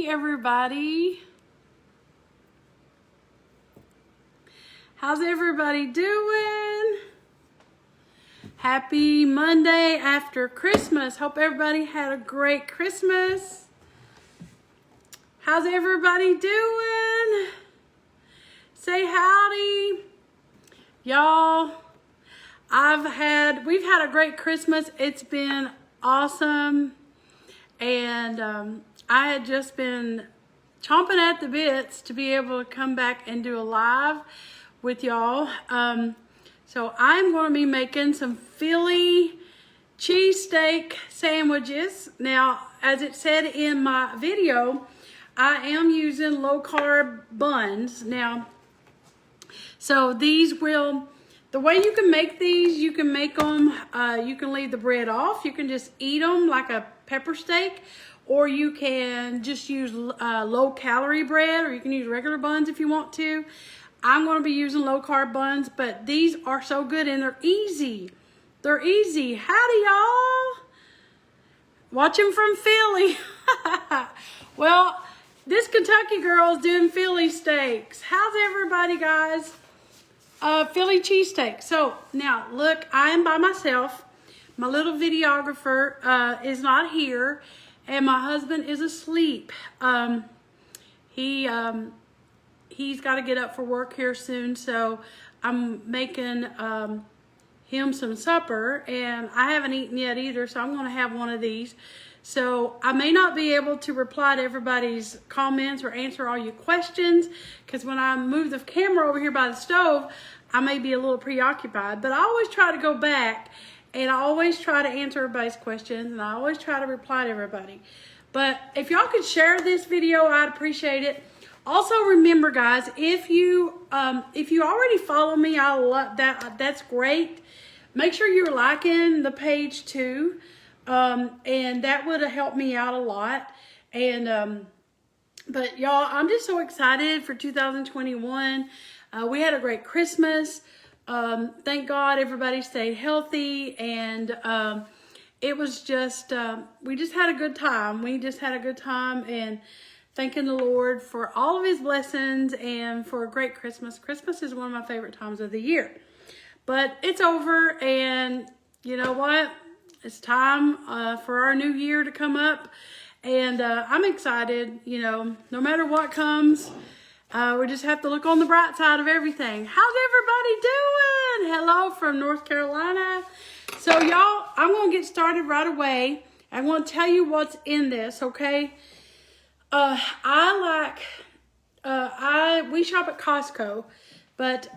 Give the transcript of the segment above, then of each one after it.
everybody. How's everybody doing? Happy Monday after Christmas. Hope everybody had a great Christmas. How's everybody doing? Say howdy. Y'all, we've had a great Christmas. It's been awesome. And I had just been chomping at the bits to be able to come back and do a live with y'all. So I'm going to be making some Philly cheesesteak sandwiches. Now, as it said in my video, I am using low carb buns. Now, so the way you can make these, you can make them, you can leave the bread off. You can just eat them like a pepper steak, or you can just use low calorie bread, or you can use regular buns if you want to. I'm going to be using low carb buns, but these are so good and they're easy. They're easy. Howdy, y'all. Watching from Philly. Well, this Kentucky girl is doing Philly steaks. How's everybody, guys? Philly cheesesteak. So now look, I am by myself. My little videographer is not here, and my husband is asleep. He's got to get up for work here soon, so I'm making him some supper, and I haven't eaten yet either, so I'm going to have one of these. So I may not be able to reply to everybody's comments or answer all your questions, because when I move the camera over here by the stove, I may be a little preoccupied. But I always try to go back, and I always try to answer everybody's questions, and I always try to reply to everybody. But if y'all could share this video, I'd appreciate it. Also, remember, guys, if you already follow me, I love that. That's great. Make sure you're liking the page too. And that would have helped me out a lot. And, but y'all, I'm just so excited for 2021. We had a great Christmas. Thank God everybody stayed healthy. And, it was just, we just had a good time. We just had a good time, and thanking the Lord for all of his blessings and for a great Christmas. Christmas is one of my favorite times of the year. But it's over, and you know what? It's time for our new year to come up, and I'm excited. You know, no matter what comes, we just have to look on the bright side of everything. How's everybody doing? Hello from North Carolina. So y'all, I'm going to get started right away. I want to tell you what's in this, okay? We shop at Costco, but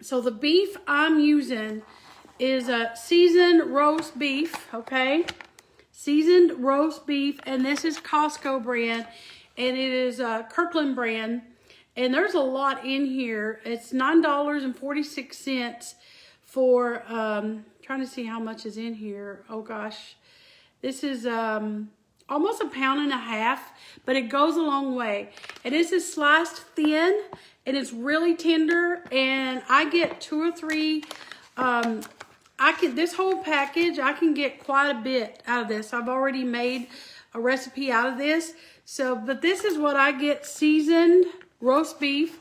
so the beef I'm using is a seasoned roast beef, okay? Seasoned roast beef, and this is Costco brand, and it is Kirkland brand, and there's a lot in here. It's $9.46 for, trying to see how much is in here. Oh gosh, this is almost a pound and a half, but it goes a long way. And this is sliced thin, and it's really tender, and I get 2 or 3, this whole package, I can get quite a bit out of this. I've already made a recipe out of this. So, but this is what I get, seasoned roast beef.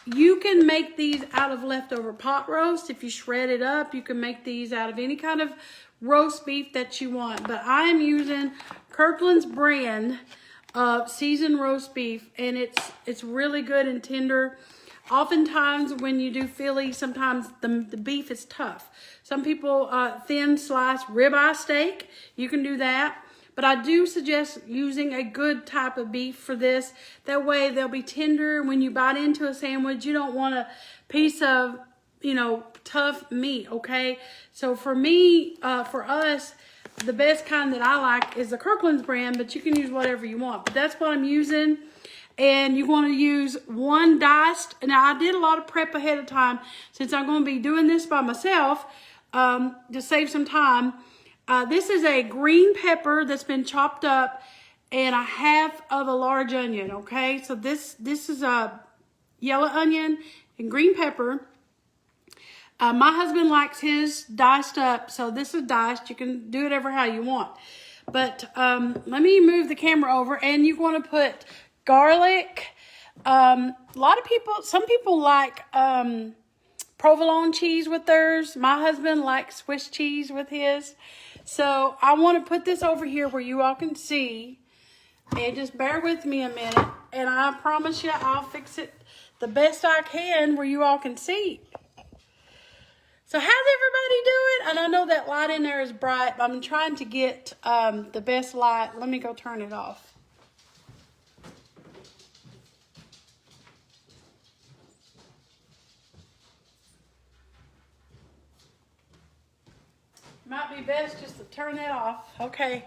You can make these out of leftover pot roast. If you shred it up, you can make these out of any kind of roast beef that you want. But I am using Kirkland's brand of seasoned roast beef, and it's really good and tender. Oftentimes when you do Philly, sometimes the beef is tough. Some people thin slice ribeye steak. You can do that. But I do suggest using a good type of beef for this. That way they'll be tender. When you bite into a sandwich, you don't want a piece of, you know, tough meat, okay? So for me, for us, the best kind that I like is the Kirkland's brand, but you can use whatever you want. But that's what I'm using. And you want to use 1 diced. Now, I did a lot of prep ahead of time since I'm going to be doing this by myself to save some time. This is a green pepper that's been chopped up, and a half of a large onion, okay? So this is a yellow onion and green pepper. My husband likes his diced up, so this is diced. You can do it ever how you want. But let me move the camera over, and you want to put garlic. A lot of people, some people like provolone cheese with theirs. My husband likes Swiss cheese with his. So I want to put this over here where you all can see. And just bear with me a minute. And I promise you I'll fix it the best I can where you all can see. So how's everybody doing? And I know that light in there is bright, but I'm trying to get the best light. Let me go turn it off. Might be best just to turn that off. Okay.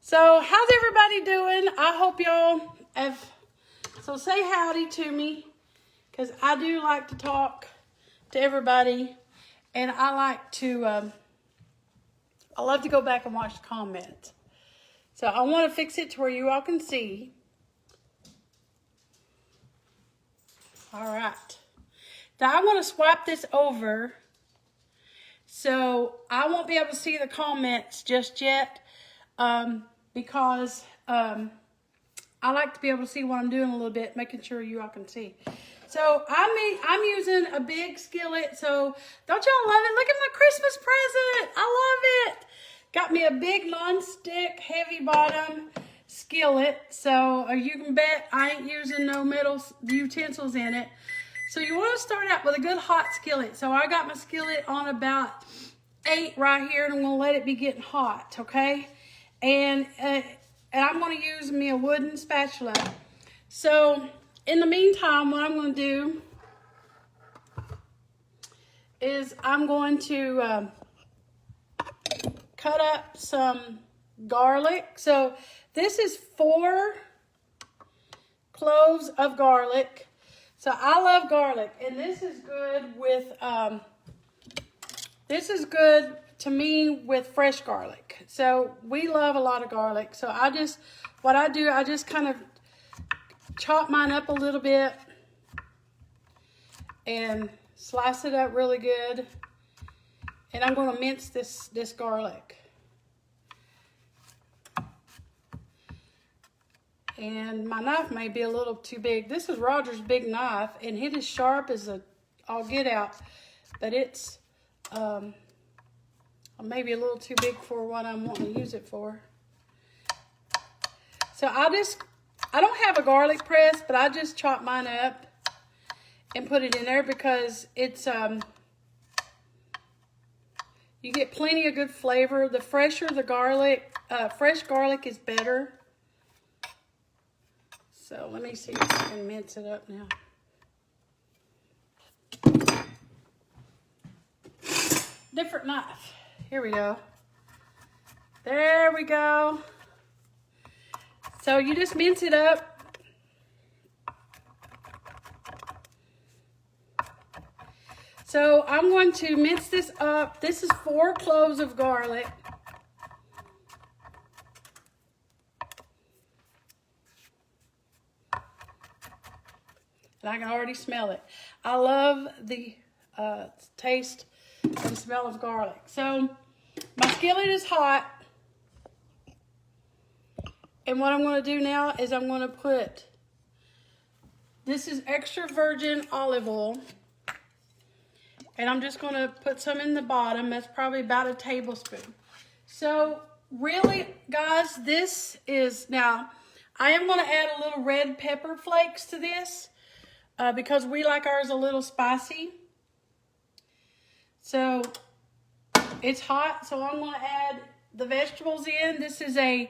So how's everybody doing? I hope y'all have, so say howdy to me, because I do like to talk to everybody, and I like to, I love to go back and watch the comments. So I want to fix it to where you all can see. All right. Now I want to swipe this over. So I won't be able to see the comments just yet because I like to be able to see what I'm doing a little bit, making sure you all can see. So I'm using a big skillet. So don't y'all love it? Look at my Christmas present. I love it. Got me a big non-stick, heavy bottom skillet. So you can bet I ain't using no metal utensils in it. So you want to start out with a good hot skillet. So I got my skillet on about 8 right here, and I'm going to let it be getting hot, okay? And I'm going to use me a wooden spatula. So in the meantime, what I'm going to do is I'm going to cut up some garlic. So this is 4 cloves of garlic. So I love garlic, and this is good with, this is good to me with fresh garlic. So we love a lot of garlic. So what I do, I just kind of chop mine up a little bit and slice it up really good. And I'm going to mince this garlic. And my knife may be a little too big. This is Roger's big knife, and it is sharp as I'll get out. But it's maybe a little too big for what I'm wanting to use it for. So I don't have a garlic press, but I just chop mine up and put it in there because it's, you get plenty of good flavor. The fresher the garlic, fresh garlic is better. So let me see if I can mince it up now. Different knife. Here we go. There we go. So you just mince it up. So I'm going to mince this up. This is 4 cloves of garlic. And I can already smell it. I love the taste and smell of garlic. So my skillet is hot. And what I'm going to do now is I'm going to put, this is extra virgin olive oil. And I'm just going to put some in the bottom. That's probably about a tablespoon. So really, guys, this is, now I am going to add a little red pepper flakes to this. Because we like ours a little spicy. So it's hot, so I'm going to add the vegetables in. This is a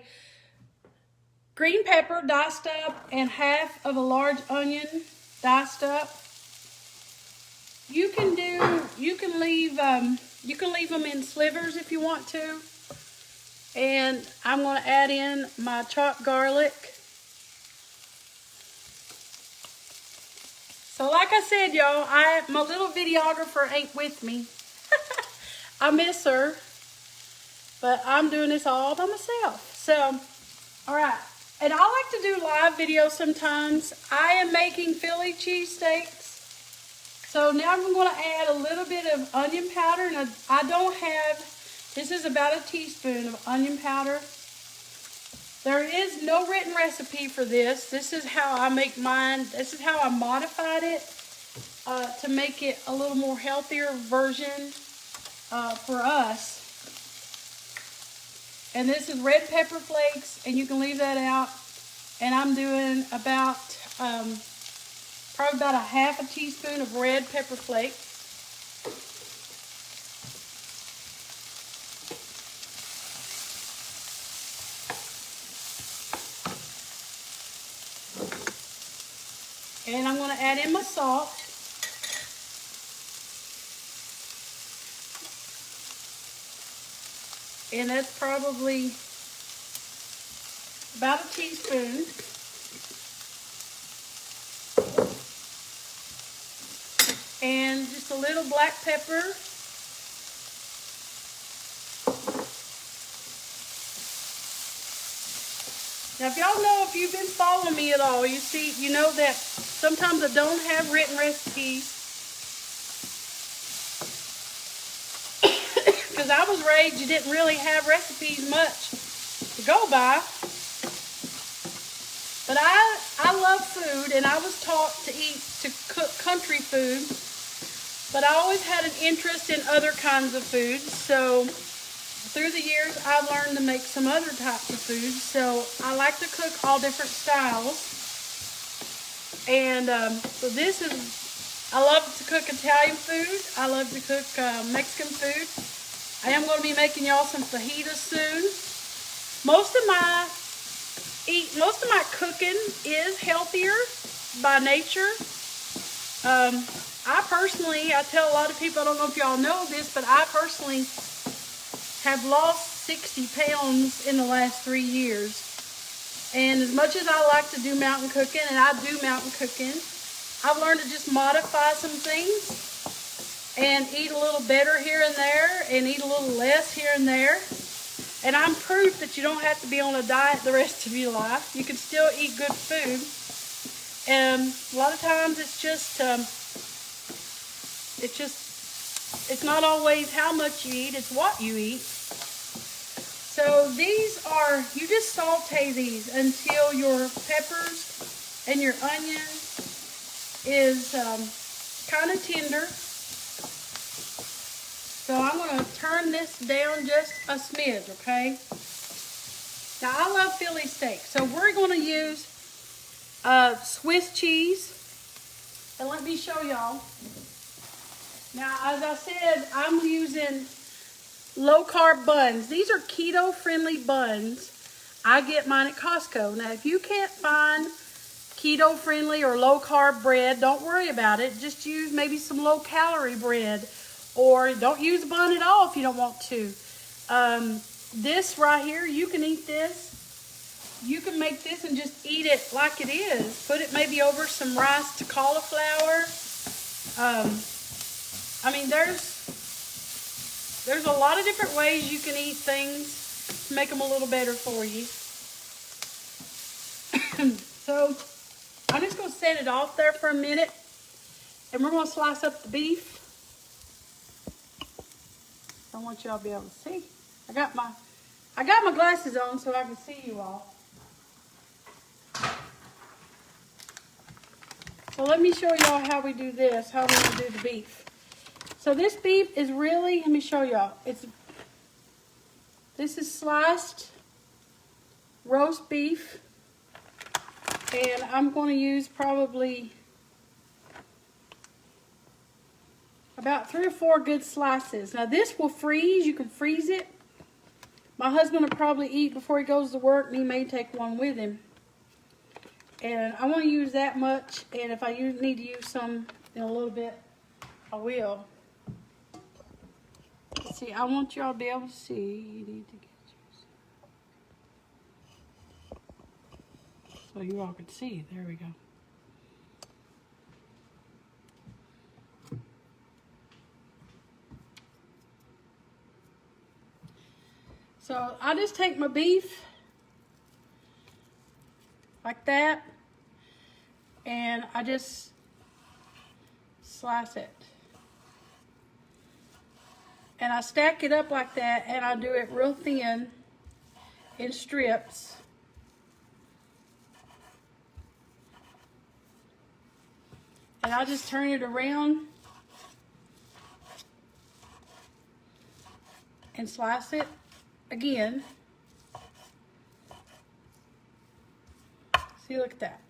green pepper diced up and half of a large onion diced up. You can leave them in slivers if you want to. And I'm going to add in my chopped garlic. So like I said, y'all, my little videographer ain't with me. I miss her. But I'm doing this all by myself. So, all right. And I like to do live videos sometimes. I am making Philly cheesesteaks. So now I'm going to add a little bit of onion powder. And I don't have, this is about a teaspoon of onion powder. There is no written recipe for this. This is how I make mine. This is how I modified it to make it a little more healthier version for us. And this is red pepper flakes, and you can leave that out. And I'm doing about, probably about a half a teaspoon of red pepper flakes. And I'm going to add in my salt. And that's probably about a teaspoon. And just a little black pepper. Now, if y'all know, if you've been following me at all, you know that sometimes I don't have written recipes. Because I was raised, you didn't really have recipes much to go by. But I love food, and I was taught to cook country food. But I always had an interest in other kinds of food. So through the years, I've learned to make some other types of food. So I like to cook all different styles. And so this is, I love to cook Italian food. I love to cook Mexican food. I am going to be making y'all some fajitas soon. Most of my cooking is healthier by nature. I tell a lot of people, I don't know if y'all know this, but I personally have lost 60 pounds in the last 3 years. And as much as I like to do mountain cooking, and I do mountain cooking, I've learned to just modify some things and eat a little better here and there and eat a little less here and there. And I'm proof that you don't have to be on a diet the rest of your life. You can still eat good food. And a lot of times it's not always how much you eat, it's what you eat. So these are, you just saute these until your peppers and your onion is kind of tender. So I'm going to turn this down just a smidge, okay? Now, I love Philly steak. So we're going to use Swiss cheese. And let me show y'all. Now, as I said, I'm using low-carb buns. These are keto-friendly buns. I get mine at Costco. Now, if you can't find keto-friendly or low-carb bread, don't worry about it. Just use maybe some low-calorie bread. Or don't use a bun at all if you don't want to. This right here, you can eat this. You can make this and just eat it like it is. Put it maybe over some rice to cauliflower. I mean, there's a lot of different ways you can eat things to make them a little better for you. So I'm just going to set it off there for a minute. And we're going to slice up the beef. I want y'all to be able to see. I got my glasses on so I can see you all. So let me show y'all how we do this, how we're going to do the beef. So this beef is really, let me show y'all. This is sliced roast beef. And I'm going to use probably about 3 or 4 good slices. Now this will freeze. You can freeze it. My husband will probably eat before he goes to work, and he may take one with him. And I want to use that much, and if I need to use some in a little bit, I will. See, I want y'all to be able to see. You need to get yours. So you all can see. There we go. So I just take my beef like that, and I just slice it. And I stack it up like that, and I do it real thin in strips. And I'll just turn it around and slice it again. See, look at that.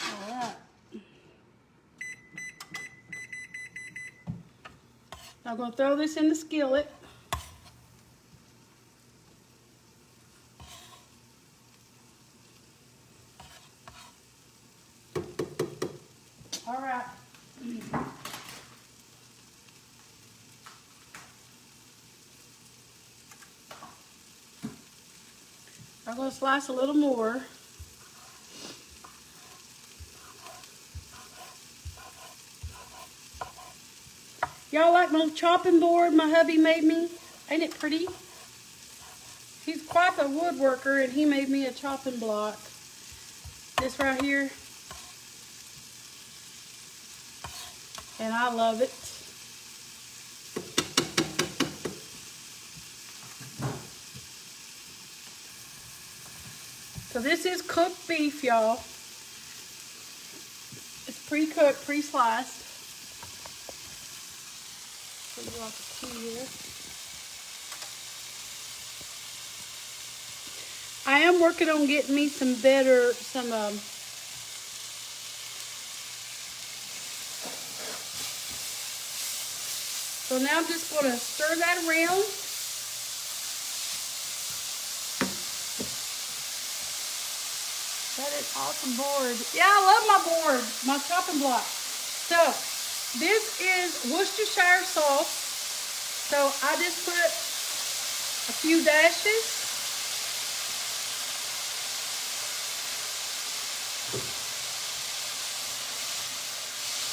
All right. Now I'm going to throw this in the skillet. All right. I'm going to slice a little more. Y'all like my chopping board my hubby made me? Ain't it pretty? He's quite a woodworker and he made me a chopping block. This right here. And I love it. So this is cooked beef, y'all. It's pre-cooked, pre-sliced. Put you off the key here. I am working on getting me some better, so now I'm just going to stir that around. That is awesome board. Yeah, I love my board, my chopping block. So, this is Worcestershire sauce. So, I just put a few dashes.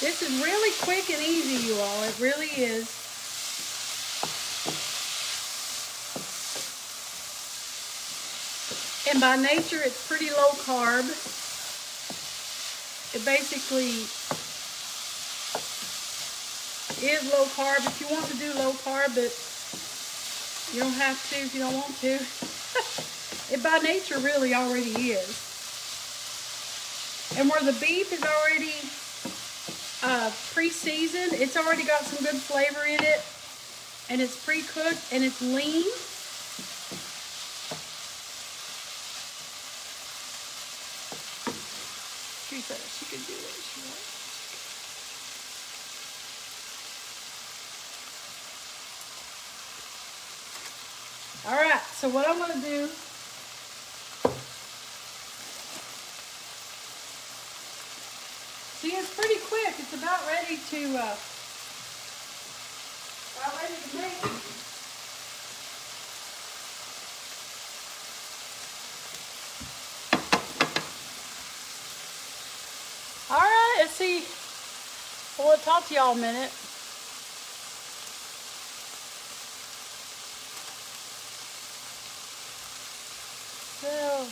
This is really quick and easy, you all. It really is. And by nature, it's pretty low carb. It basically is low carb if you want to do low carb, but you don't have to if you don't want to. It by nature really already is. And where the beef is already pre-seasoned, it's already got some good flavor in it, and it's pre-cooked and it's lean. She said she could do it. She wants. All right, so what I'm going to do see, it's pretty quick. It's about ready to make. All right, let's see. Well, I'll talk to y'all a minute. So,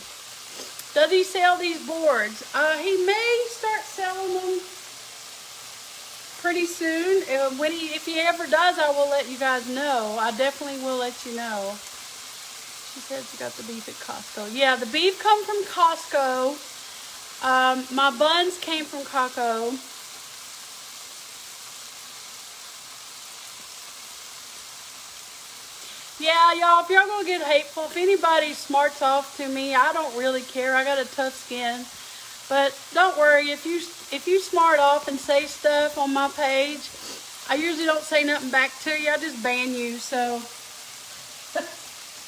does he sell these boards? He may start selling them pretty soon. If he ever does, I will let you guys know. I definitely will let you know. She said she got the beef at Costco. Yeah, the beef come from Costco. My buns came from Costco. Yeah, y'all, if y'all gonna get hateful, if anybody smarts off to me, I don't really care. I got a tough skin. But don't worry, if you smart off and say stuff on my page, I usually don't say nothing back to you. I just ban you, so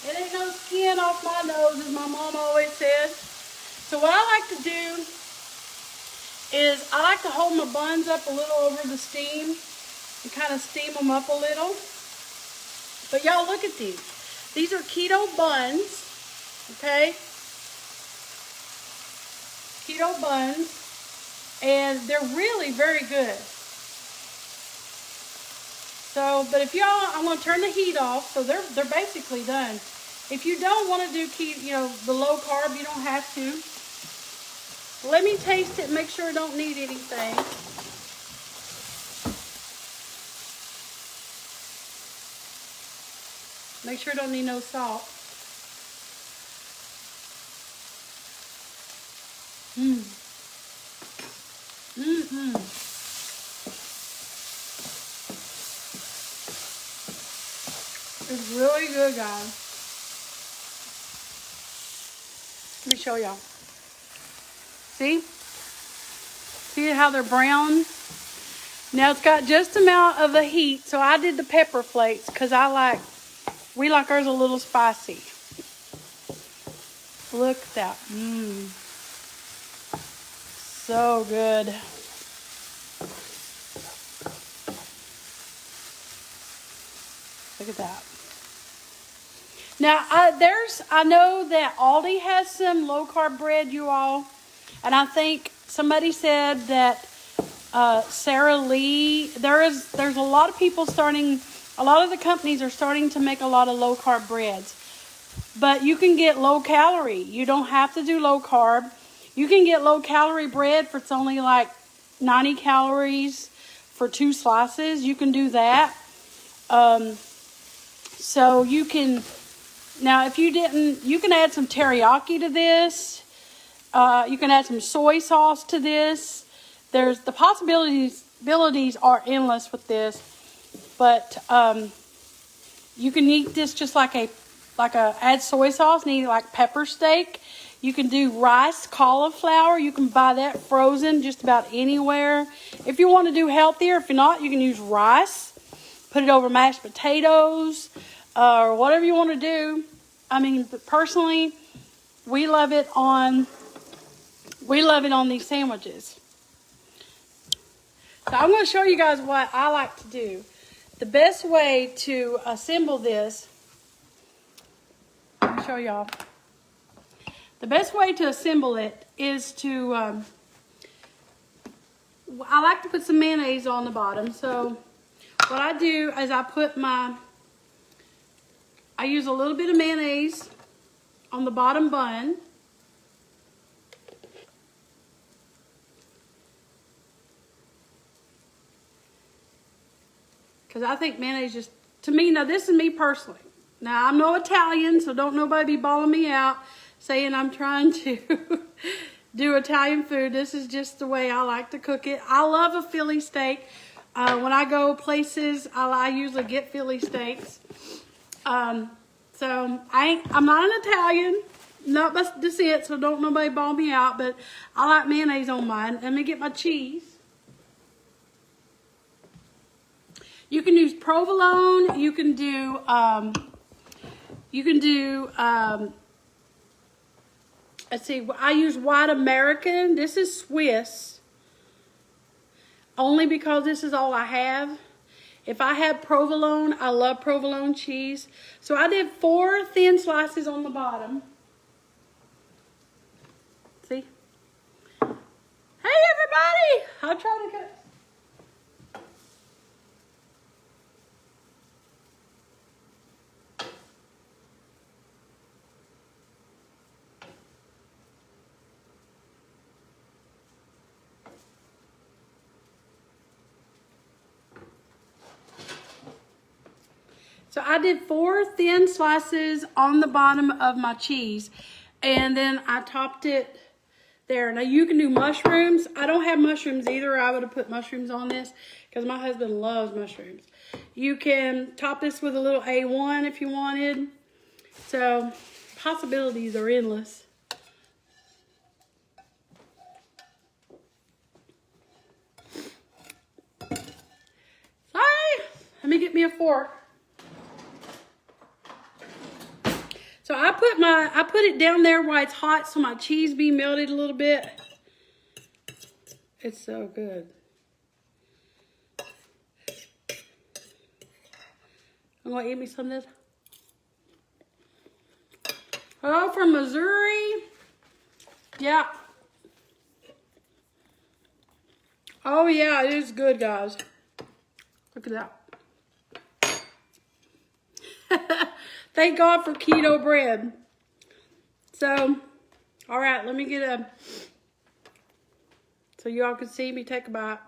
it ain't no skin off my nose, as my mom always says. So what I like to do is I like to hold my buns up a little over the steam and kind of steam them up a little. But y'all, look at these. These are keto buns, okay? Keto buns, and they're really very good. So, but if y'all, I'm gonna turn the heat off, so they're basically done. If you don't want to do the low carb, you don't have to. Let me taste it, make sure I don't need anything. Make sure I don't need no salt. Mm-mm. It's really good, guys. Let me show y'all. See? See how they're brown? Now it's got just amount of the heat, so I did the pepper flakes because we like ours a little spicy. Look at that. Mmm. So good. Look at that. Now, I know that Aldi has some low carb bread, you all. And I think somebody said that Sara Lee, there's a lot of people a lot of the companies are starting to make a lot of low carb breads. But you can get low calorie. You don't have to do low carb. You can get low calorie bread for it's only like 90 calories for 2 slices. You can do that. So you can, now if you didn't, you can add some teriyaki to this. You can add some soy sauce to this. There's the possibilities are endless with this. But you can eat this just add soy sauce and eat like pepper steak. You can do rice cauliflower. You can buy that frozen just about anywhere. If you want to do healthier, if you're not, you can use rice. Put it over mashed potatoes or whatever you want to do. I mean, personally, we love it on these sandwiches. So I'm going to show you guys what I like to do. The best way to assemble this, let me show y'all. The best way to assemble it is to, I like to put some mayonnaise on the bottom. So what I do is I use a little bit of mayonnaise on the bottom bun. Because I think mayonnaise just, to me, now this is me personally. Now I'm no Italian, so don't nobody be bawling me out saying I'm trying to do Italian food. This is just the way I like to cook it. I love a Philly steak. When I go places, I usually get Philly steaks. So I'm not an Italian, not by descent, so don't nobody bawl me out, but I like mayonnaise on mine. Let me get my cheese. You can use provolone. You can do let's see, I use white American. This is Swiss. Only because this is all I have. If I had provolone, I love provolone cheese. So I did 4 thin slices on the bottom. See? Hey everybody! I'll try to cut. So I did 4 thin slices on the bottom of my cheese, and then I topped it there. Now you can do mushrooms. I don't have mushrooms either. I would have put mushrooms on this because my husband loves mushrooms. You can top this with a little A1 if you wanted. So possibilities are endless. Sorry, let me get me a fork. So I put it down there while it's hot so my cheese be melted a little bit. It's so good. I'm gonna eat me some of this. Hello from Missouri. Yeah. Oh yeah, it is good, guys. Look at that. Thank God for keto bread. So, all right, let me get so y'all can see me take a bite.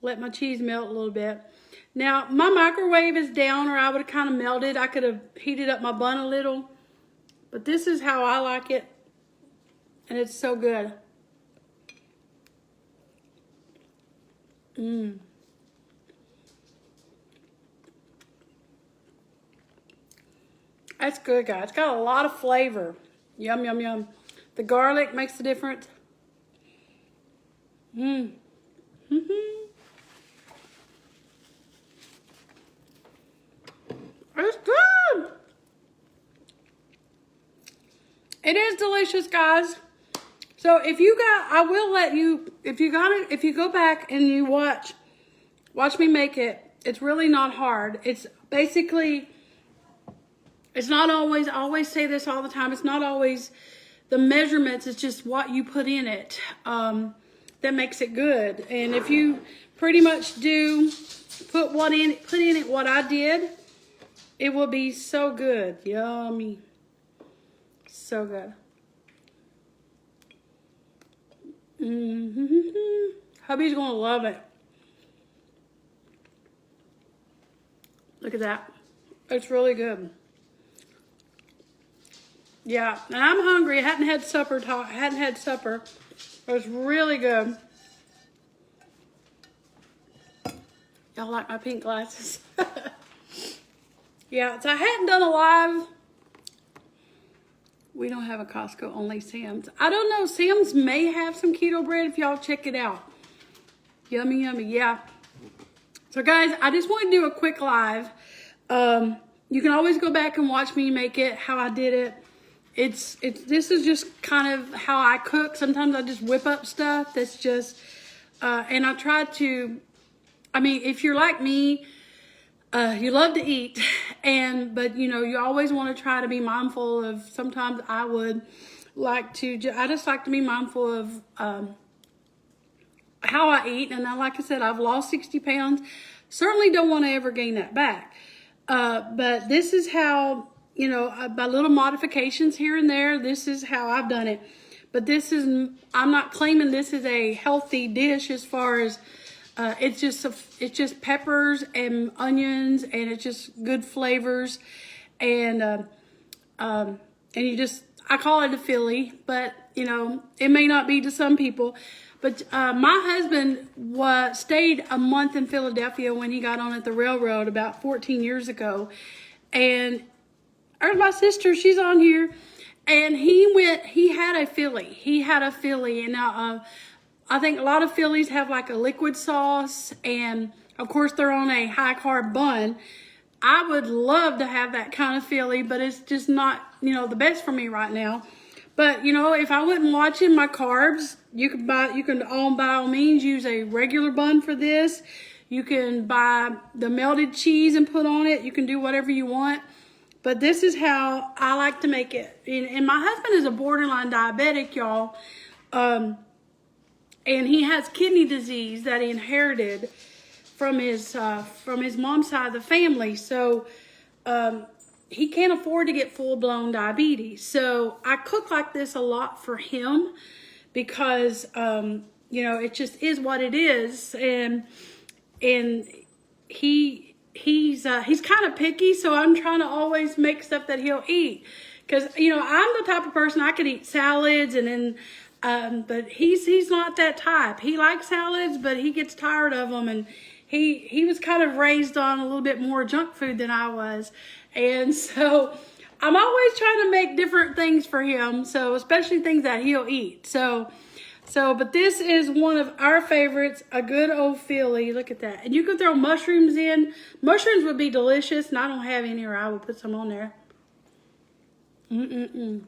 Let my cheese melt a little bit. Now, my microwave is down, or I would have kind of melted. I could have heated up my bun a little. But this is how I like it. And it's so good. That's good, guys. It's got a lot of flavor. Yum, yum, yum. The garlic makes the difference. It's good. It is delicious, guys. So if you got, I will let you, if you go back and you watch me make it, it's really not hard. It's basically, it's not always, I always say this all the time, it's not always the measurements, it's just what you put in it that makes it good. And if you pretty much do put in it what I did, it will be so good. Yummy. So good. Hubby's gonna love it. Look at that. It's really good. Yeah, and I'm hungry. I hadn't had supper. It was really good. Y'all like my pink glasses? Yeah, so I hadn't done a live. We don't have a Costco, only Sam's. I don't know, Sam's may have some keto bread if y'all check it out. Yummy, yummy, yeah. So guys, I just want to do a quick live. You can always go back and watch me make it, how I did it. This is just kind of how I cook. Sometimes I just whip up stuff that's just, and I try to, I mean, if you're like me, you love to eat, but you know, you always want to try to be mindful of, sometimes I would like to, I just like to be mindful of how I eat. And like I said, I've lost 60 pounds. Certainly don't want to ever gain that back. But this is how, you know, by little modifications here and there, this is how I've done it. But I'm not claiming this is a healthy dish as far as, it's just peppers and onions, and it's just good flavors. And I call it a Philly, but you know, it may not be to some people. But my husband stayed a month in Philadelphia when he got on at the railroad about 14 years ago. And there's my sister, she's on here. And he had a Philly. And I think a lot of Phillies have like a liquid sauce. And of course they're on a high carb bun. I would love to have that kind of Philly, but it's just not, you know, the best for me right now. But, you know, if I wasn't watching my carbs, you can by all means use a regular bun for this. You can buy the melted cheese and put on it. You can do whatever you want. But this is how I like to make it. And my husband is a borderline diabetic, y'all. And he has kidney disease that he inherited from his mom's side of the family. So, he can't afford to get full-blown diabetes. So I cook like this a lot for him because, you know, it just is what it is. And he's kind of picky, so I'm trying to always make stuff that he'll eat. Because, you know, I'm the type of person, I could eat salads and then, but he's not that type. He likes salads, but he gets tired of them. And he was kind of raised on a little bit more junk food than I was. And so I'm always trying to make different things for him. So especially things that he'll eat. But this is one of our favorites, a good old Philly. Look at that. And you can throw mushrooms in. Mushrooms would be delicious. And I don't have any, or I will put some on there. It's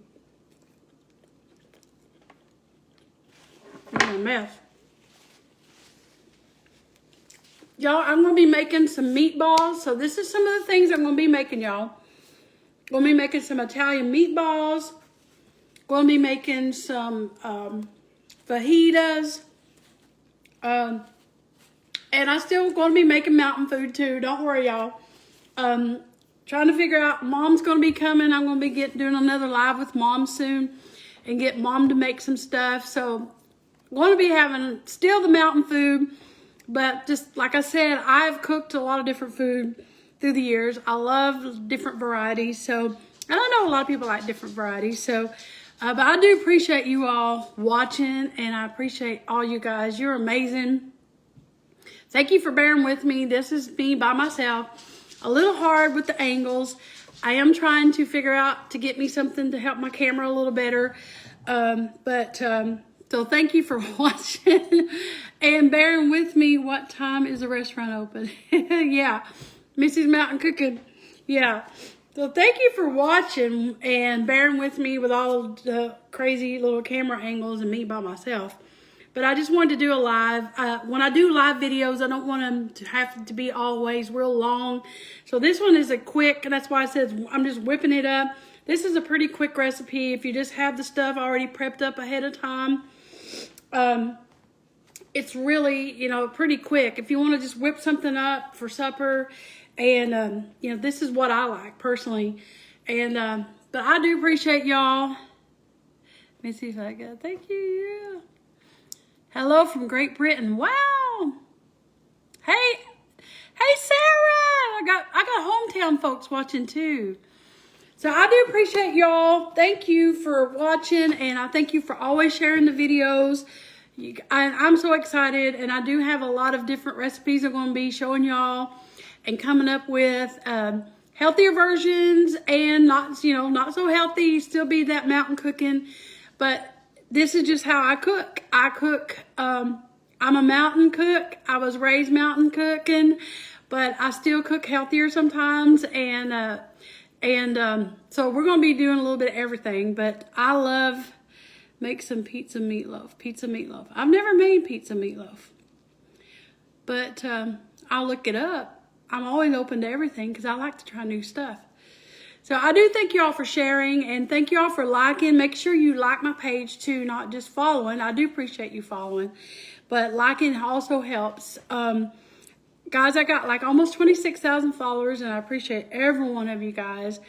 a mess. Y'all, I'm going to be making some meatballs. So this is some of the things I'm going to be making, y'all. Going to be making some Italian meatballs. Going to be making some fajitas. And I still going to be making mountain food too. Don't worry, y'all. Trying to figure out, Mom's going to be coming. I'm going to be doing another live with Mom soon. And get Mom to make some stuff. So, I'm going to be having still the mountain food. But just like I said, I've cooked a lot of different food through the years. I love different varieties. So, and I know a lot of people like different varieties. So, but I do appreciate you all watching. And I appreciate all you guys. You're amazing. thank you for bearing with me. This is me by myself. A little hard with the angles. I am trying to figure out to get me something to help my camera a little better. So thank you for watching and bearing with me. What time is the restaurant open? Yeah, Missy's Mountain Cooking. Yeah. So thank you for watching and bearing with me with all of the crazy little camera angles and me by myself. But I just wanted to do a live. When I do live videos, I don't want them to have to be always real long. So this one is a quick, and that's why I said I'm just whipping it up. This is a pretty quick recipe if you just have the stuff already prepped up ahead of time. It's really, you know, pretty quick. If you want to just whip something up for supper. And, you know, this is what I like personally. And, but I do appreciate y'all. Let me see if I got, thank you. Yeah. Hello from Great Britain. Wow. Hey Sarah. I got hometown folks watching too. So I do appreciate y'all. Thank you for watching. And I thank you for always sharing the videos. I'm so excited. And I do have a lot of different recipes I'm going to be showing y'all. And coming up with healthier versions and not so healthy, still be that mountain cooking. But this is just how I cook. I'm a mountain cook. I was raised mountain cooking, but I still cook healthier sometimes. And so we're going to be doing a little bit of everything. But I love make some pizza meatloaf. I've never made pizza meatloaf, but I'll look it up. I'm always open to everything because I like to try new stuff. So I do thank y'all for sharing and thank y'all for liking. Make sure you like my page too, not just following. I do appreciate you following, but liking also helps. Guys, I got like almost 26,000 followers and I appreciate every one of you guys.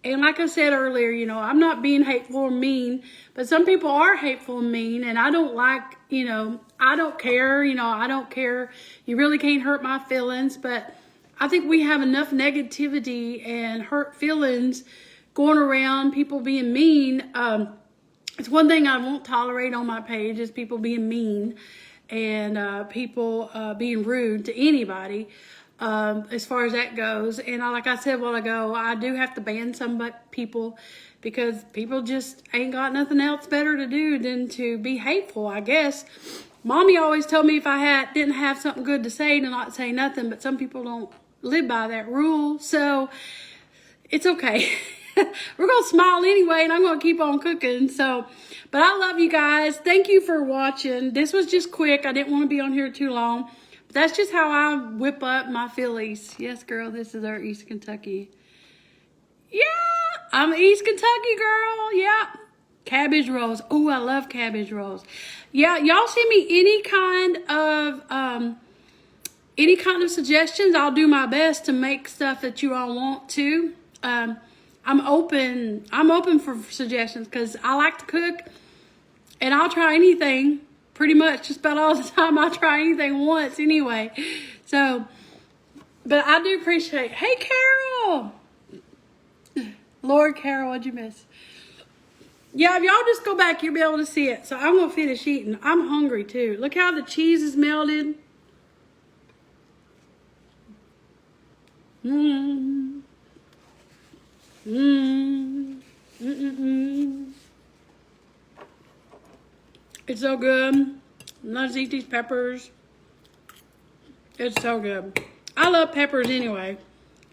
And like I said earlier, you know, I'm not being hateful or mean, but some people are hateful and mean, and I don't like, you know, I don't care, I don't care. You really can't hurt my feelings, but I think we have enough negativity and hurt feelings going around, people being mean. It's one thing I won't tolerate on my page is people being mean and people being rude to anybody as far as that goes. And like I said a while ago, I do have to ban some people because people just ain't got nothing else better to do than to be hateful, I guess. Mommy always told me if I didn't have something good to say to not say nothing, but some people don't live by that rule, so it's okay. We're gonna smile anyway, and I'm gonna keep on cooking. So, but I love you guys. Thank you for watching. This was just quick. I didn't want to be on here too long, but that's just how I whip up my Phillies. Yes, girl, this is our East Kentucky. Yeah, I'm East Kentucky girl. Yeah, cabbage rolls. Oh, I love cabbage rolls. Yeah, y'all send me any kind of suggestions. I'll do my best to make stuff that you all want to. I'm open for suggestions because I like to cook and I'll try anything pretty much just about all the time. I try anything once anyway. So, but I do appreciate, hey Carol. Lord Carol, what'd you miss? Yeah, if y'all just go back, you'll be able to see it. So I'm going to finish eating. I'm hungry too. Look how the cheese is melted. Mmm. Mmm. Mmm. It's so good. Let's eat these peppers. It's so good. I love peppers anyway.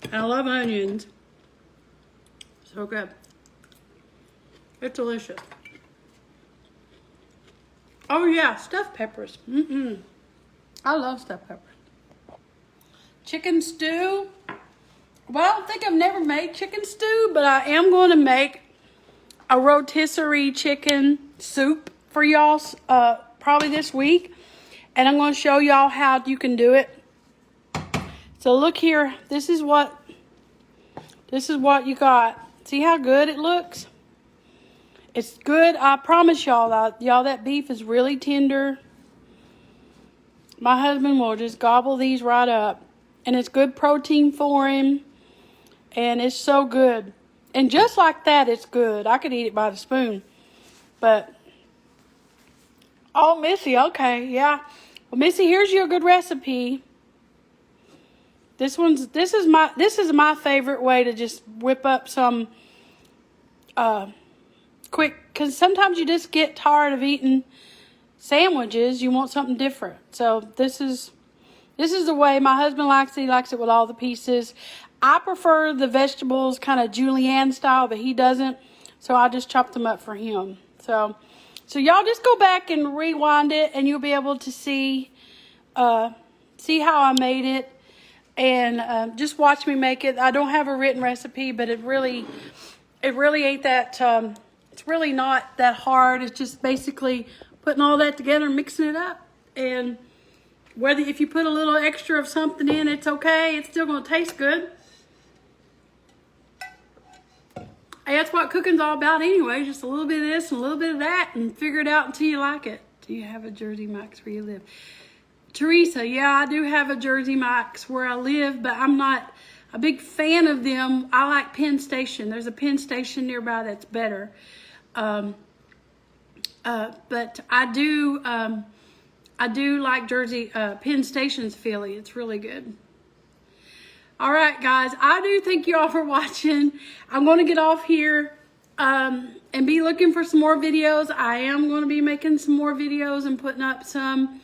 And I love onions. So good. It's delicious. Oh yeah, stuffed peppers. I love stuffed peppers. Chicken stew. Well, I don't think I've never made chicken stew, but I am going to make a rotisserie chicken soup for y'all probably this week. And I'm going to show y'all how you can do it. So look here. This is what you got. See how good it looks? It's good. I promise y'all, that beef is really tender. My husband will just gobble these right up. And it's good protein for him. And it's so good. And just like that, it's good. I could eat it by the spoon. But, oh, Missy, okay, yeah. Well, Missy, here's your good recipe. This is my favorite way to just whip up some quick, because sometimes you just get tired of eating sandwiches. You want something different. So this is the way my husband likes it. He likes it with all the pieces. I prefer the vegetables kind of julienne style, but he doesn't. So I just chop them up for him. So y'all just go back and rewind it, and you'll be able to see how I made it. And just watch me make it. I don't have a written recipe, but it really ain't that, it's really not that hard. It's just basically putting all that together and mixing it up. And if you put a little extra of something in, it's okay. It's still going to taste good. And that's what cooking's all about anyway. Just a little bit of this and a little bit of that, and figure it out until you like it. Do you have a Jersey Mike's where you live? Teresa, yeah, I do have a Jersey Mike's where I live, but I'm not a big fan of them. I like Penn Station. There's a Penn Station nearby that's better. But I do like Penn Station's Philly. It's really good. All right, guys, I do thank you all for watching. I'm going to get off here and be looking for some more videos. I am going to be making some more videos and putting up some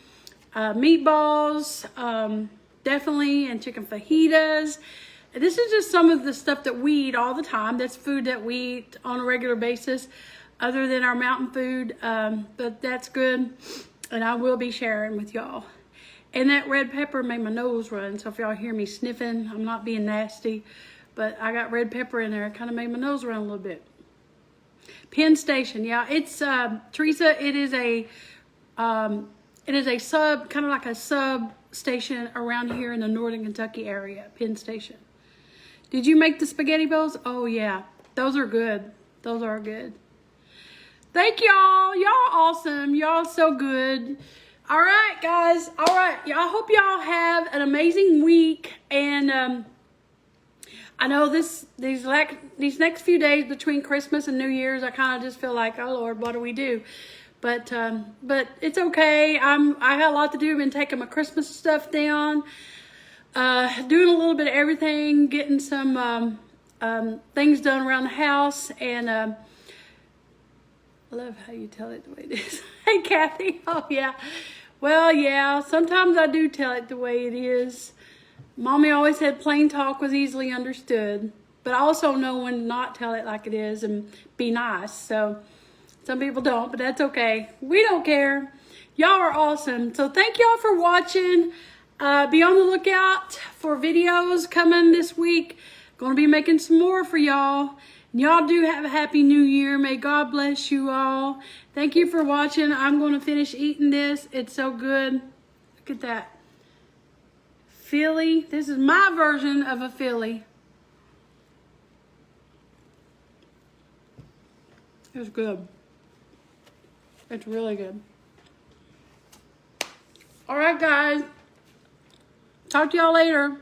meatballs, definitely, and chicken fajitas. This is just some of the stuff that we eat all the time. That's food that we eat on a regular basis, other than our mountain food, but that's good, and I will be sharing with y'all. And that red pepper made my nose run, so if y'all hear me sniffing, I'm not being nasty, but I got red pepper in there. It kind of made my nose run a little bit. Penn Station, yeah, it's Teresa. It is a sub, kind of like a sub station around here in the Northern Kentucky area. Penn Station. Did you make the spaghetti bowls? Oh yeah, those are good. Those are good. Thank y'all. Y'all awesome. Y'all so good. All right, guys. All right. I hope y'all have an amazing week. And I know these next few days between Christmas and New Year's, I kind of just feel like, oh Lord, what do we do? But it's okay. I got a lot to do. I've been taking my Christmas stuff down, doing a little bit of everything, getting some things done around the house, and I love how you tell it the way it is. Hey, Kathy. Oh yeah. Well, yeah. Sometimes I do tell it the way it is. Mommy always said plain talk was easily understood, but I also know when to not tell it like it is and be nice. So. Some people don't, but that's okay. We don't care. Y'all are awesome. So thank y'all for watching. Be on the lookout for videos coming this week. Going to be making some more for y'all. Y'all do have a happy new year. May God bless you all. Thank you for watching. I'm going to finish eating this. It's so good. Look at that. Philly. This is my version of a Philly. It's good. It's really good. All right, guys. Talk to y'all later.